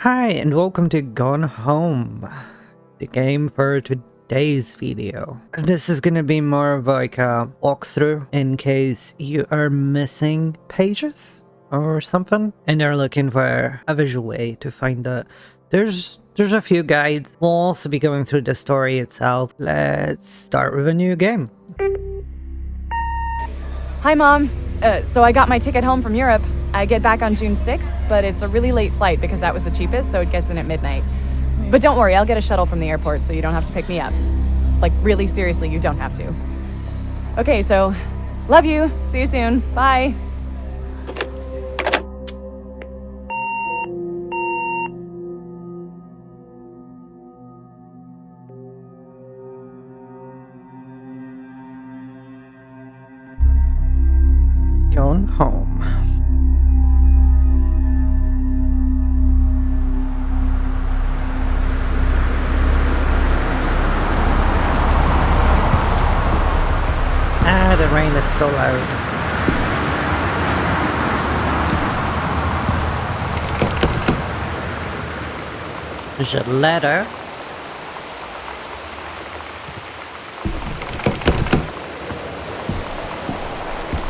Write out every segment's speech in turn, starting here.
Hi and welcome to Gone Home, the game for today's video. This is gonna be more of like a walkthrough in case you are missing pages or something and are looking for a visual way to find it. There's a few guides. We'll also be going through the story itself. Let's start with a new game. Hi, Mom. So I got my ticket home from Europe. I get back on June 6th, but it's a really late flight because that was the cheapest, so it gets in at midnight. But don't worry, I'll get a shuttle from the airport so you don't have to pick me up. Like, really seriously, you don't have to. Okay, so, love you. See you soon. Bye. Gone Home. The rain is so loud. There's a ladder.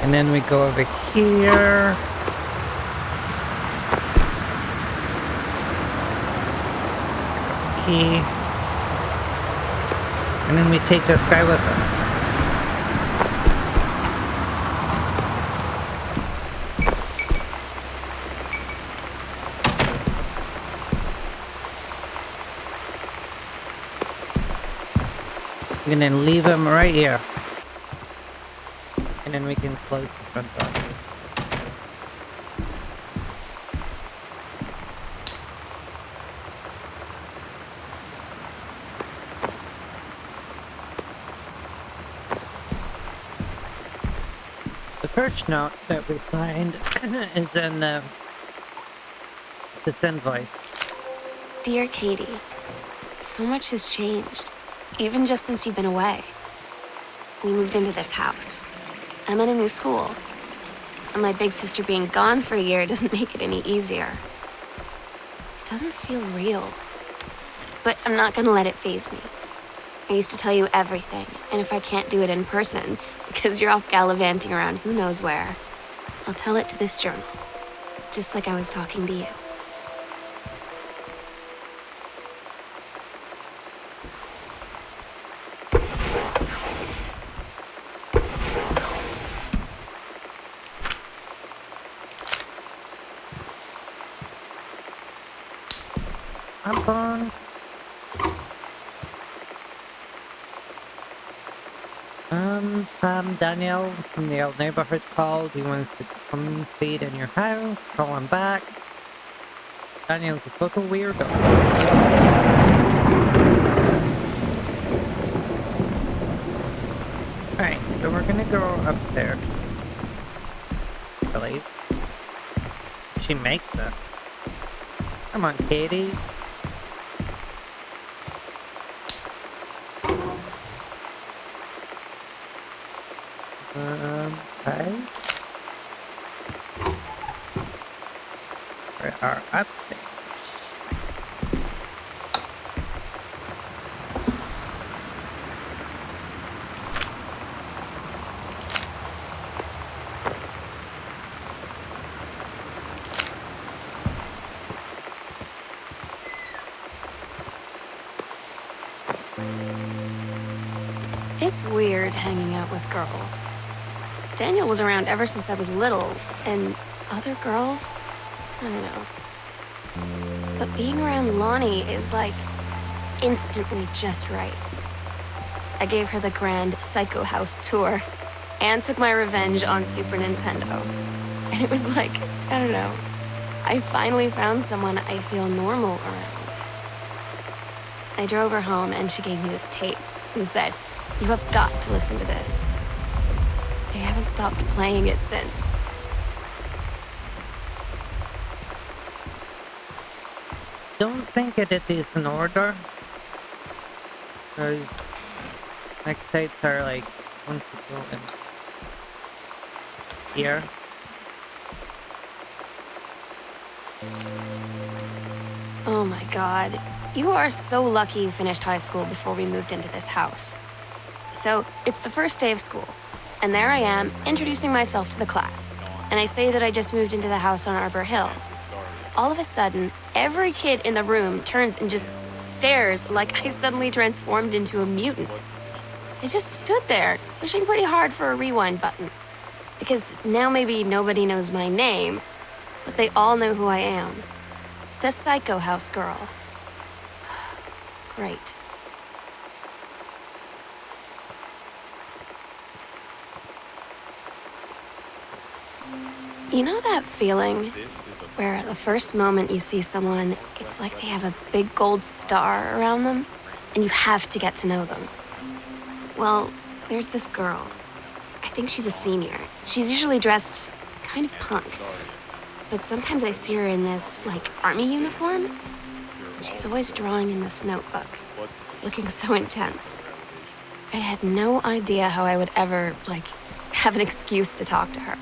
And then we go over here. Key. And then we take this guy with us. And then leave him right here. And then we can close the front door. The first note that we find is in this invoice. Dear Katie, so much has changed, even just since you've been away. We moved into this house. I'm in a new school. And my big sister being gone for a year doesn't make it any easier. It doesn't feel real. But I'm not gonna let it faze me. I used to tell you everything, and if I can't do it in person, because you're off gallivanting around who knows where, I'll tell it to this journal, just like I was talking to you. I'm on. Sam Daniel from the old neighborhood called. He wants to come feed in your house. Call him back. Daniel's a total weirdo. Alright, so we're gonna go upstairs. I believe. She makes it. Come on, Katie. Okay. We are upstairs. It's weird hanging out with girls. Daniel was around ever since I was little, and other girls? I don't know. But being around Lonnie is like instantly just right. I gave her the grand Psycho House tour and took my revenge on Super Nintendo. And it was like, I don't know, I finally found someone I feel normal around. I drove her home and she gave me this tape and said, "You have got to listen to this." I haven't stopped playing it since. Don't think it is in order. Because next tapes are like once you go in here. Oh my god. You are so lucky you finished high school before we moved into this house. So, it's the first day of school, and there I am, introducing myself to the class. And I say that I just moved into the house on Arbor Hill. All of a sudden, every kid in the room turns and just stares like I suddenly transformed into a mutant. I just stood there, wishing pretty hard for a rewind button. Because now maybe nobody knows my name, but they all know who I am. The Psycho House girl. Great. You know that feeling where the first moment you see someone, it's like they have a big gold star around them, and you have to get to know them? Well, there's this girl. I think she's a senior. She's usually dressed kind of punk. But sometimes I see her in this, like, army uniform. She's always drawing in this notebook, looking so intense. I had no idea how I would ever, like, have an excuse to talk to her.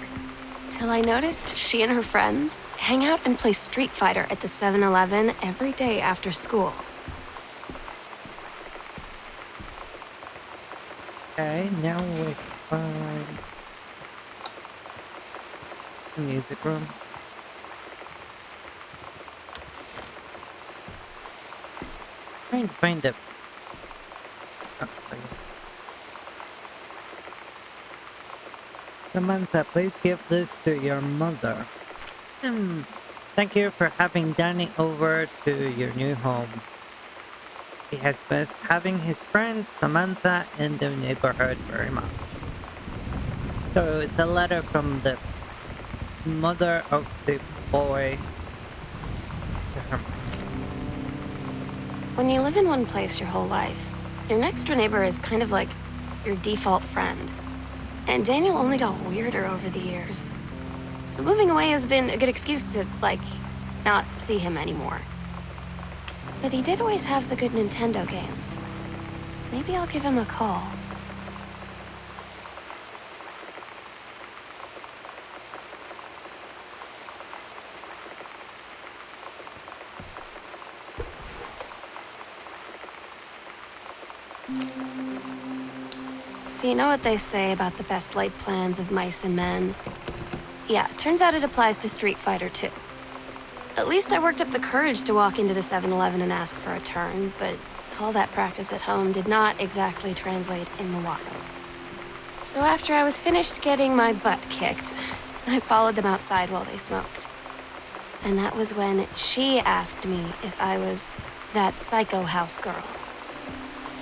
Till I noticed she and her friends hang out and play Street Fighter at the 7-Eleven every day after school. Okay, now we find the music room. Trying to find it. Oh, sorry. Samantha, please give this to your mother. Thank you for having Danny over to your new home. He has missed having his friend Samantha in the neighborhood very much. So it's a letter from the mother of the boy to her. When you live in one place your whole life, your next door neighbor is kind of like your default friend. And Daniel only got weirder over the years. So moving away has been a good excuse to, like, not see him anymore. But he did always have the good Nintendo games. Maybe I'll give him a call. So you know what they say about the best laid plans of mice and men? Yeah, turns out it applies to Street Fighter too. At least I worked up the courage to walk into the 7-Eleven and ask for a turn, but all that practice at home did not exactly translate in the wild. So after I was finished getting my butt kicked, I followed them outside while they smoked. And that was when she asked me if I was that Psycho House girl.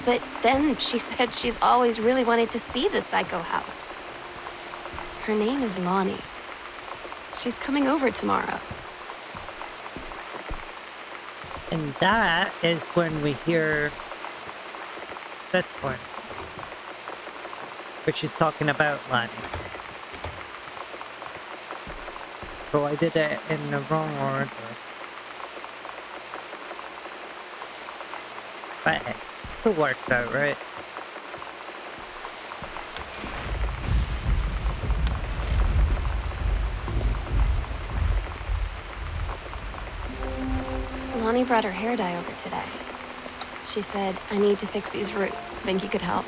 But then she said she's always really wanted to see the Psycho House. Her name is Lonnie. She's coming over tomorrow. And that is when we hear this one, where she's talking about Lonnie. So I did it in the wrong order. But it still works out, right? Lonnie brought her hair dye over today. She said, I need to fix these roots. Think you could help?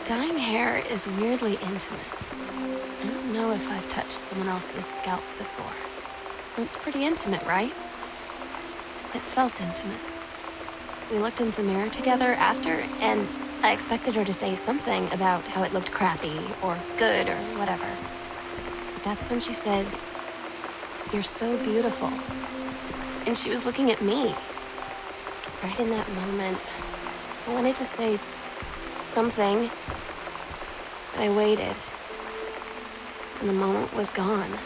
Dyeing hair is weirdly intimate. I don't know if I've touched someone else's scalp before. That's pretty intimate, right? It felt intimate. We looked in the mirror together after, and I expected her to say something about how it looked crappy or good or whatever. But that's when she said, "You're so beautiful." And she was looking at me. Right in that moment, I wanted to say something, but I waited, and the moment was gone.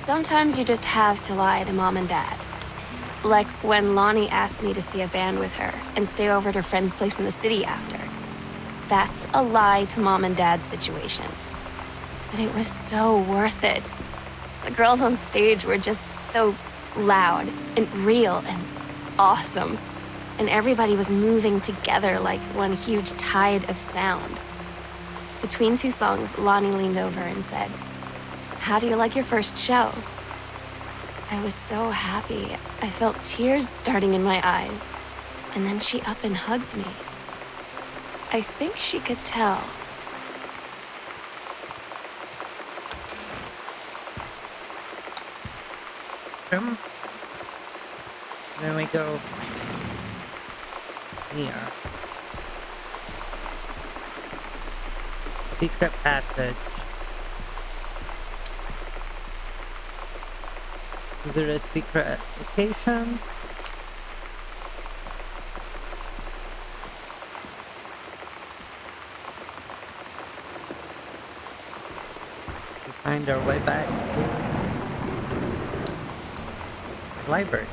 Sometimes you just have to lie to Mom and Dad. Like when Lonnie asked me to see a band with her and stay over at her friend's place in the city after. That's a lie to Mom and Dad situation. But it was so worth it. The girls on stage were just so loud and real and awesome. And everybody was moving together like one huge tide of sound. Between two songs, Lonnie leaned over and said, "How do you like your first show?" I was so happy. I felt tears starting in my eyes. And then she up and hugged me. I think she could tell. Then we go here. Secret passage. Is there a secret location? We find our way back to the library.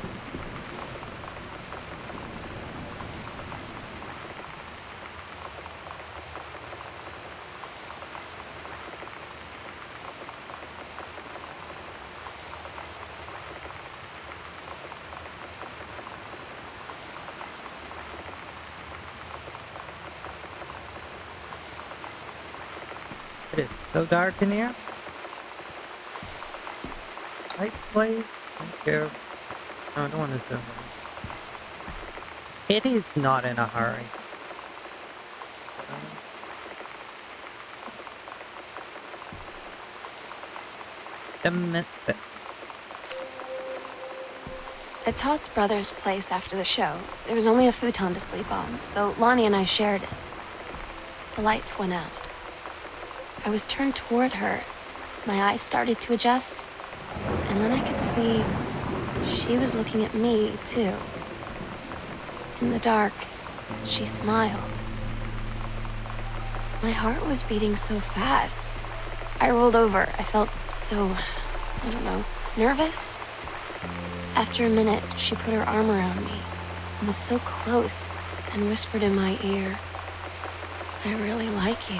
It is so dark in here. Lights, please. Thank you. No, I don't want to zoom in. It is not in a hurry. The Misfit. At Todd's brother's place after the show, there was only a futon to sleep on, so Lonnie and I shared it. The lights went out. I was turned toward her. My eyes started to adjust, and then I could see she was looking at me, too. In the dark, she smiled. My heart was beating so fast. I rolled over. I felt so, I don't know, nervous. After a minute, she put her arm around me and was so close and whispered in my ear, "I really like you."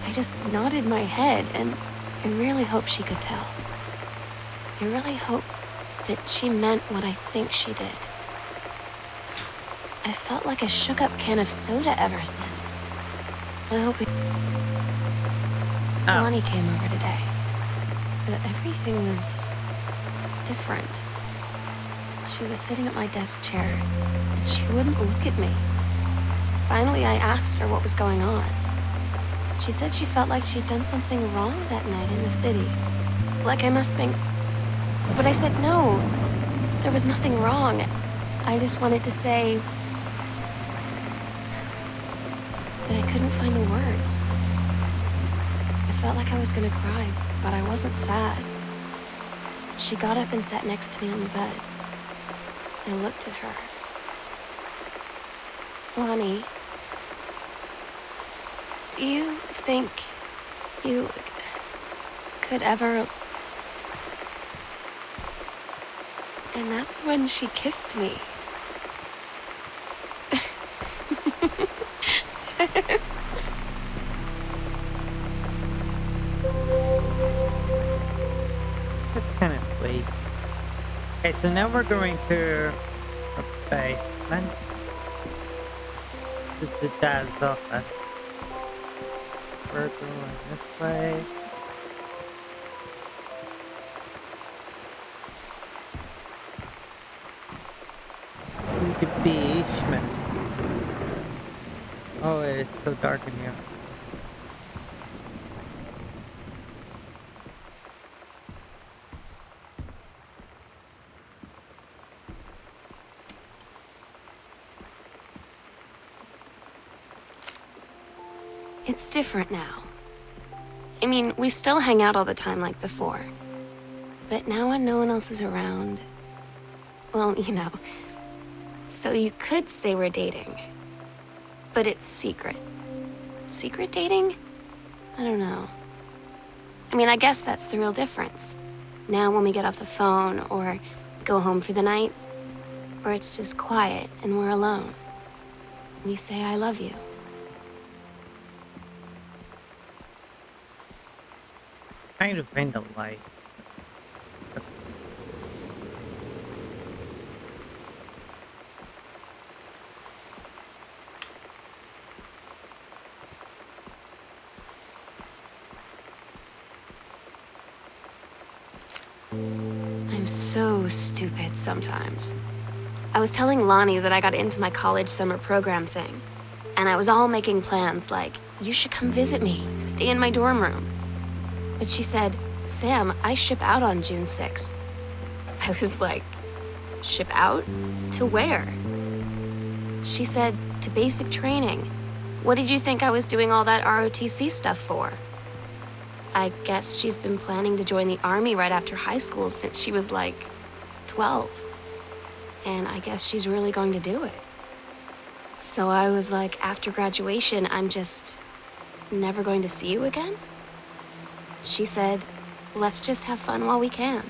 I just nodded my head, and I really hope she could tell. I really hope that she meant what I think she did. I felt like a shook-up can of soda ever since. I hope Lonnie came over today. But everything was different. She was sitting at my desk chair, and she wouldn't look at me. Finally, I asked her what was going on. She said she felt like she'd done something wrong that night in the city. Like I must think... But I said no. There was nothing wrong. I just wanted to say... But I couldn't find the words. I felt like I was gonna cry, but I wasn't sad. She got up and sat next to me on the bed. I looked at her. "Lonnie, do you think you could ever..." And that's when she kissed me. That's kind of sweet. Okay, so now we're going to a basement. This is the dad's office. We're going this way. The basement. Oh, it's so dark in here. It's different now. I mean, we still hang out all the time like before. But now when no one else is around, well, you know. So you could say we're dating. But it's secret. Secret dating? I don't know. I mean, I guess that's the real difference. Now when we get off the phone or go home for the night, or it's just quiet and we're alone, we say I love you. Trying to find the lights. I'm so stupid sometimes. I was telling Lonnie that I got into my college summer program thing, and I was all making plans like, you should come visit me, stay in my dorm room. But she said, Sam, I ship out on June 6th. I was like, ship out? To where? She said, to basic training. What did you think I was doing all that ROTC stuff for? I guess she's been planning to join the army right after high school since she was like 12. And I guess she's really going to do it. So I was like, after graduation, I'm just never going to see you again? She said, let's just have fun while we can.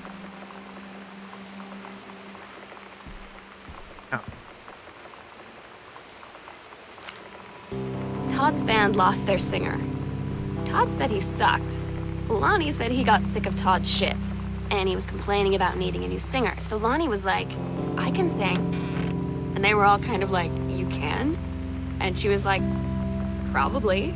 Oh. Todd's band lost their singer. Todd said he sucked. Lonnie said he got sick of Todd's shit, and he was complaining about needing a new singer. So Lonnie was like, I can sing. And they were all kind of like, you can? And she was like, probably.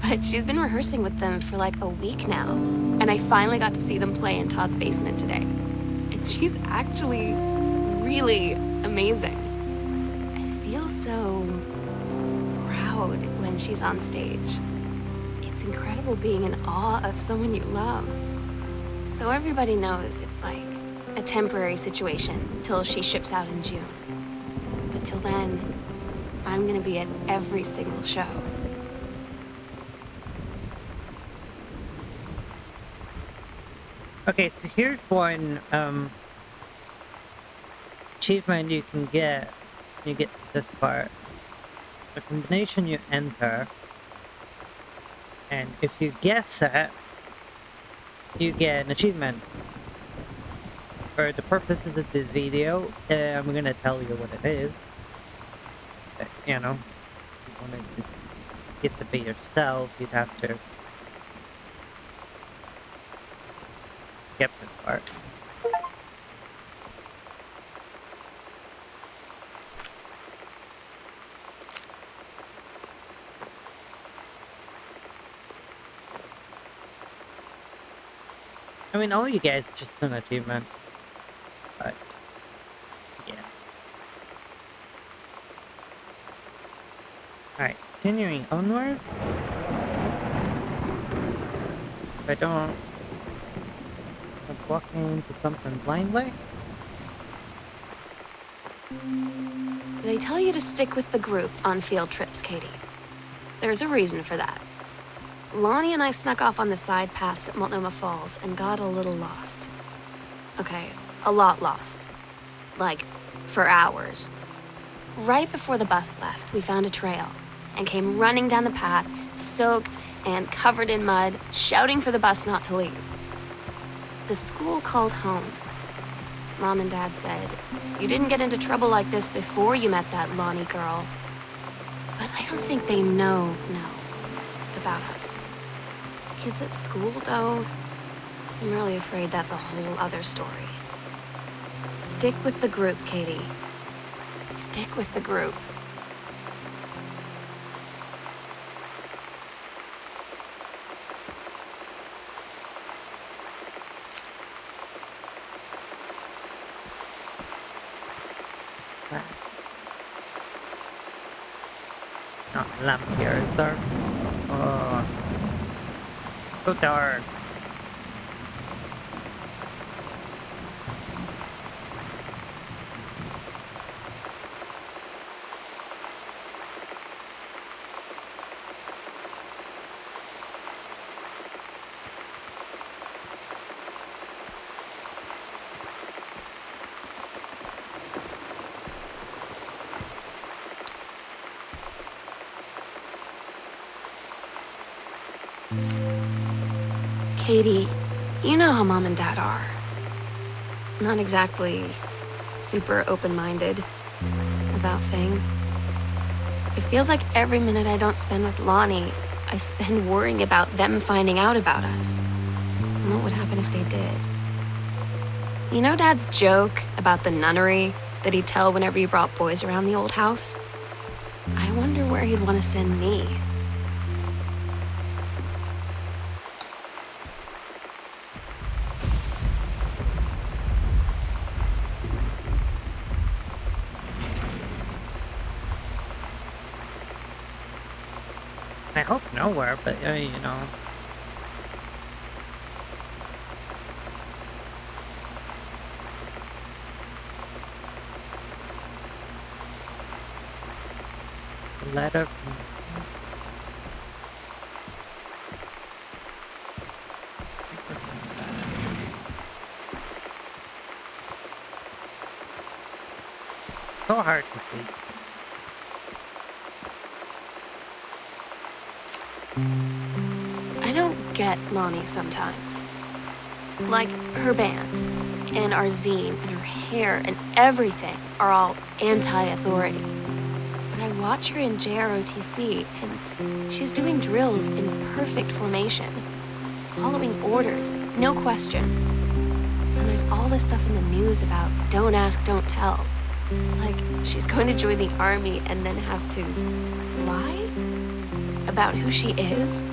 But she's been rehearsing with them for like a week now. And I finally got to see them play in Todd's basement today. And she's actually really amazing. I feel so proud when she's on stage. It's incredible being in awe of someone you love. So everybody knows it's like a temporary situation till she ships out in June. But till then, I'm gonna be at every single show. Okay, so here's one achievement you can get when you get to this part. The combination you enter, and if you guess it, you get an achievement. For the purposes of this video, I'm gonna tell you what it is. But, you know, if you wanted to guess it by yourself, you'd have to skip this part. I mean, all you guys just an achievement. But, yeah. Alright, continuing onwards. If I don't walk into something blindly. They tell you to stick with the group on field trips, Katie. There's a reason for that. Lonnie and I snuck off on the side paths at Multnomah Falls and got a little lost. Okay, a lot lost. Like, for hours. Right before the bus left, we found a trail and came running down the path, soaked and covered in mud, shouting for the bus not to leave. The school called home. Mom and Dad said, you didn't get into trouble like this before you met that Lonnie girl. But I don't think they know about us. The kids at school, though, I'm really afraid that's a whole other story. Stick with the group, Katie. Stick with the group. Not a lamp here, is there? Oh, so dark. Katie, you know how Mom and Dad are. Not exactly super open-minded about things. It feels like every minute I don't spend with Lonnie, I spend worrying about them finding out about us. And what would happen if they did? You know Dad's joke about the nunnery that he'd tell whenever you brought boys around the old house? I wonder where he'd want to send me. I hope nowhere, but you know. Letter from... So hard to see. I don't get Lonnie sometimes. Like, her band, and our zine, and her hair, and everything are all anti-authority. But I watch her in JROTC, and she's doing drills in perfect formation, following orders, no question. And there's all this stuff in the news about don't ask, don't tell. Like, she's going to join the army and then have to lie about who she is.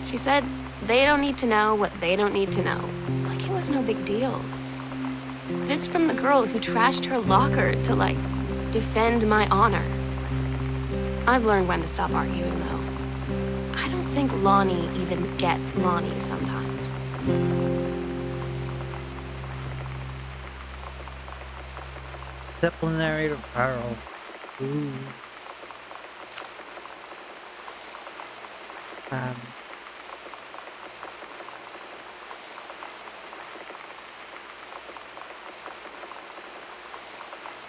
She said they don't need to know what they don't need to know. Like it was no big deal. This from the girl who trashed her locker to, like, defend my honor. I've learned when to stop arguing, though. I don't think Lonnie even gets Lonnie sometimes. Disciplinary referral. Ooh.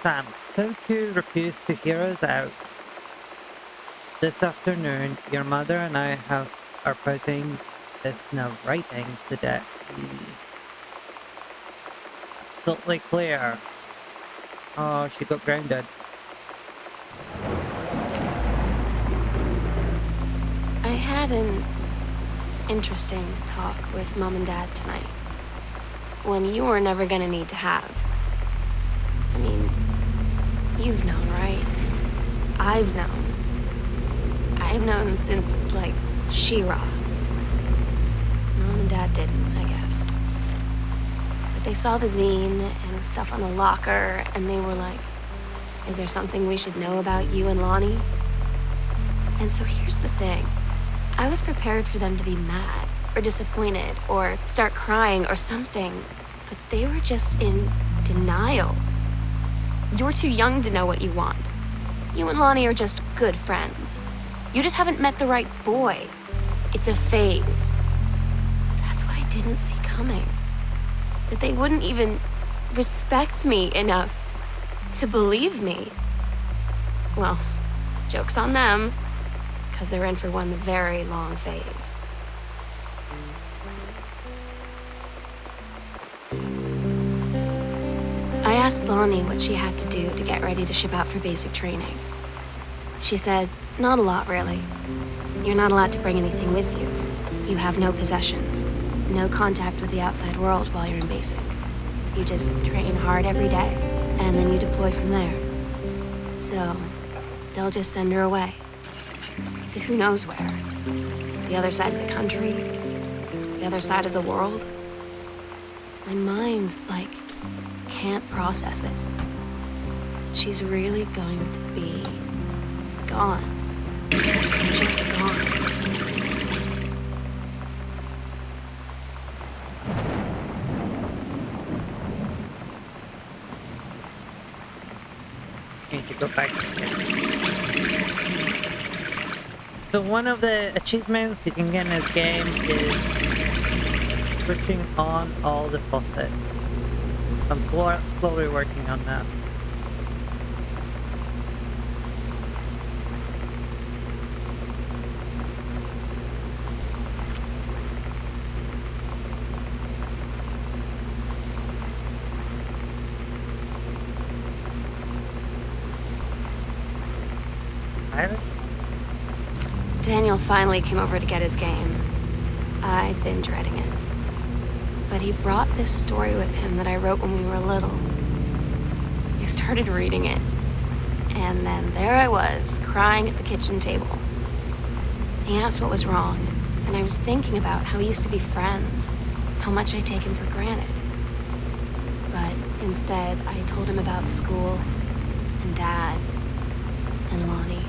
Sam, since you refused to hear us out, this afternoon your mother and I are putting this in a writing so that we absolutely clear. Oh, she got grounded. I had an interesting talk with Mom and Dad tonight. One you were never gonna need to have. I mean, you've known, right? I've known. I've known since, like, She-Ra. Mom and Dad didn't, I guess. But they saw the zine and the stuff on the locker, and they were like, is there something we should know about you and Lonnie? And so here's the thing. I was prepared for them to be mad, or disappointed, or start crying, or something. But they were just in denial. You're too young to know what you want. You and Lonnie are just good friends. You just haven't met the right boy. It's a phase. That's what I didn't see coming. That they wouldn't even respect me enough to believe me. Well, joke's on them, because they're in for one very long phase. I asked Lonnie what she had to do to get ready to ship out for basic training. She said, not a lot, really. You're not allowed to bring anything with you. You have no possessions, no contact with the outside world while you're in basic. You just train hard every day, and then you deploy from there. So, they'll just send her away. To who knows where. The other side of the country, the other side of the world. My mind, like, can't process it. She's really going to be gone. Just gone. Need to go back. So one of the achievements you can get in this game is switching on all the faucets. I'm slowly working on that. I Daniel finally came over to get his game. I'd been dreading it. But he brought this story with him that I wrote when we were little. I started reading it, and then there I was, crying at the kitchen table. He asked what was wrong, and I was thinking about how we used to be friends, how much I'd taken for granted. But instead, I told him about school, and Dad, and Lonnie.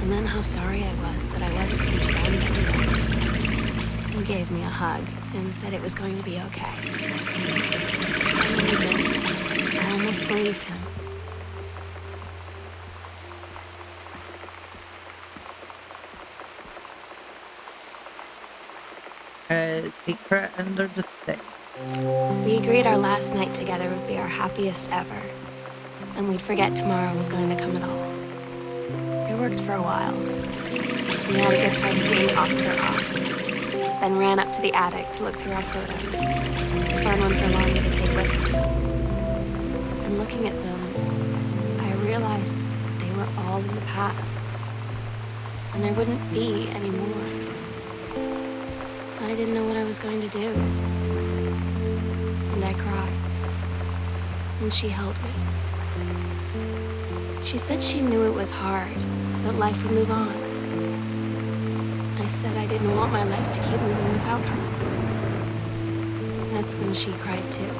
And then how sorry I was that I wasn't his friend anymore. He gave me a hug and said it was going to be okay. For some reason, I almost believed him. Secret under the stick. We agreed our last night together would be our happiest ever, and we'd forget tomorrow was going to come at all. It worked for a while. We had a good time seeing Oscar off, then ran up to the attic to look through our photos. Found one for Lonnie to take with her. And looking at them, I realized they were all in the past, and there wouldn't be any more. I didn't know what I was going to do. And I cried. And she held me. She said she knew it was hard, but life would move on. I said I didn't want my life to keep moving without her. That's when she cried too.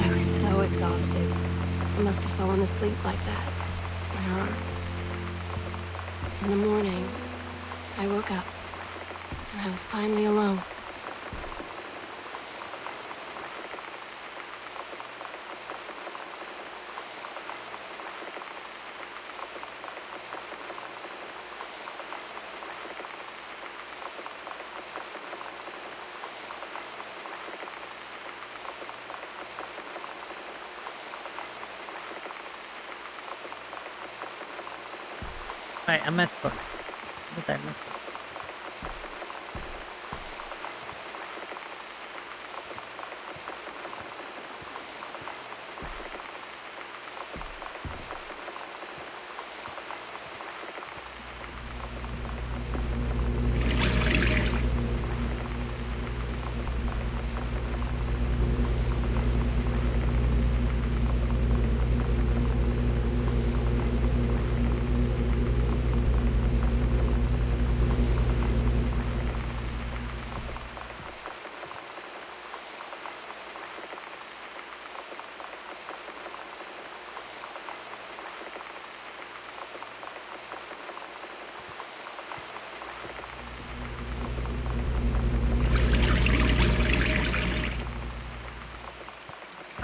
I was so exhausted. I must have fallen asleep like that, in her arms. In the morning, I woke up. And I was finally alone. Wait, I missed one. What did I miss?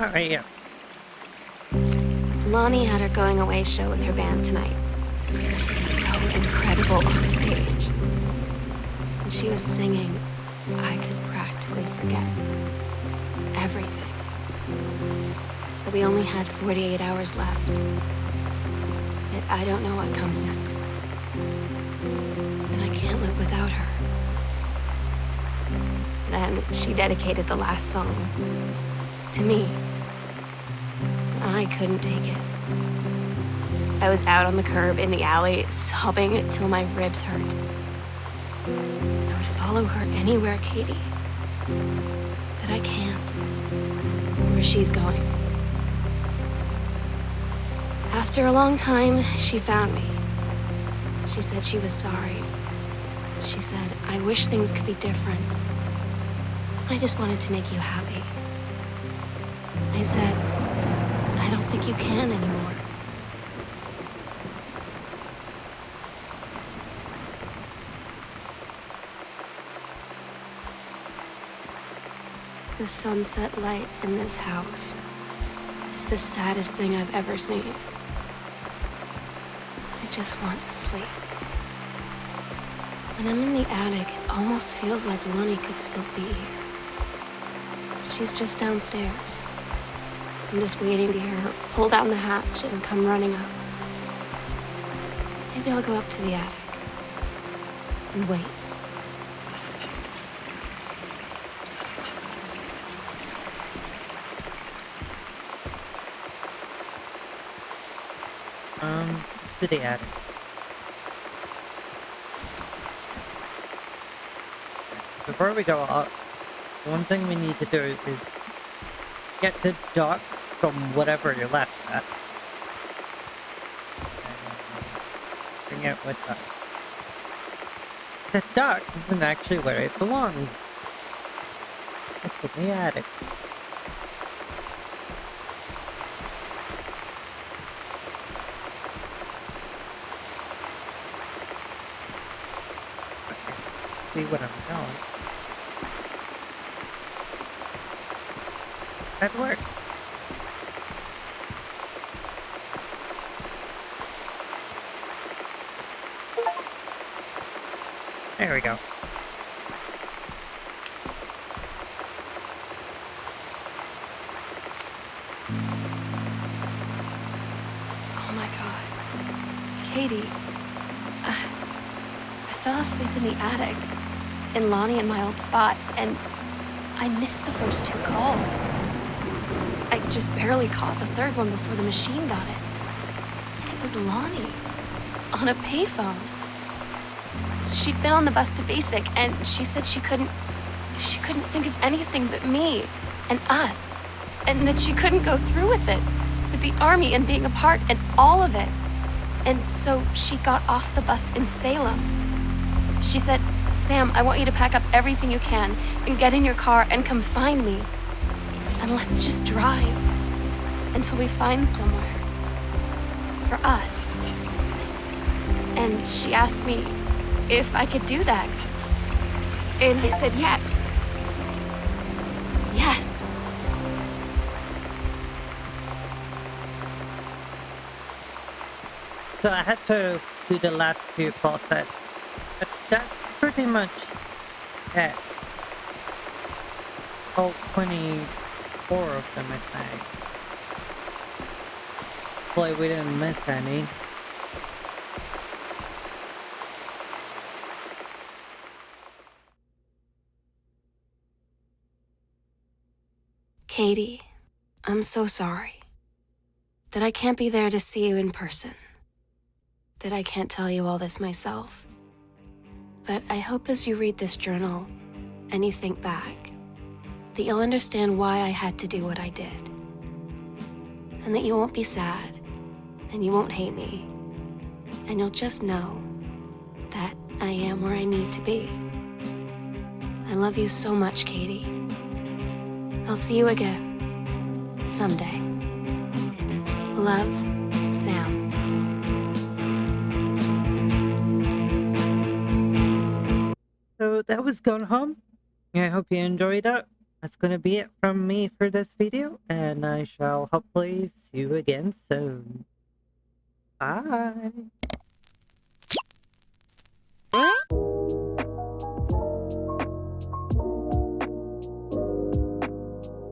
Alright, yeah. Lonnie had her going away show with her band tonight. She's so incredible on stage. And she was singing, I could practically forget everything. That we only had 48 hours left. That I don't know what comes next. That I can't live without her. Then she dedicated the last song to me. I couldn't take it. I was out on the curb in the alley, sobbing till my ribs hurt. I would follow her anywhere, Katie. But I can't. Where she's going. After a long time, she found me. She said she was sorry. She said, I wish things could be different. I just wanted to make you happy. I said, I don't think you can anymore. The sunset light in this house is the saddest thing I've ever seen. I just want to sleep. When I'm in the attic, it almost feels like Lonnie could still be here. She's just downstairs. I'm just waiting to hear her pull down the hatch and come running up. Maybe I'll go up to the attic and wait. To the attic. Before we go up, one thing we need to do is get the duck from whatever you're left at. And bring it with us. The duck isn't actually where it belongs. It's in the attic. See what I'm doing. That worked. There we go. Oh my god. Katie. I fell asleep in the attic, in Lonnie and my old spot, and I missed the first 2 calls. I just barely caught the third one before the machine got it. And it was Lonnie, on a payphone. So she'd been on the bus to Basic, and she said she couldn't think of anything but me and us, and that she couldn't go through with it, with the army and being a part and all of it. And so she got off the bus in Salem. She said, "Sam, I want you to pack up everything you can and get in your car and come find me. And let's just drive until we find somewhere for us." And she asked me if I could do that. And I said yes. Yes. So I had to do the last few faucets, but that's pretty much it. It's all 24 of them, I think. Hopefully we didn't miss any. Katie, I'm so sorry that I can't be there to see you in person, that I can't tell you all this myself. But I hope as you read this journal and you think back, that you'll understand why I had to do what I did. And that you won't be sad, and you won't hate me, and you'll just know that I am where I need to be. I love you so much, Katie. I'll see you again, someday. Love, Sam. So that was Gone Home. I hope you enjoyed it. That's gonna be it from me for this video, and I shall hopefully see you again soon. Bye!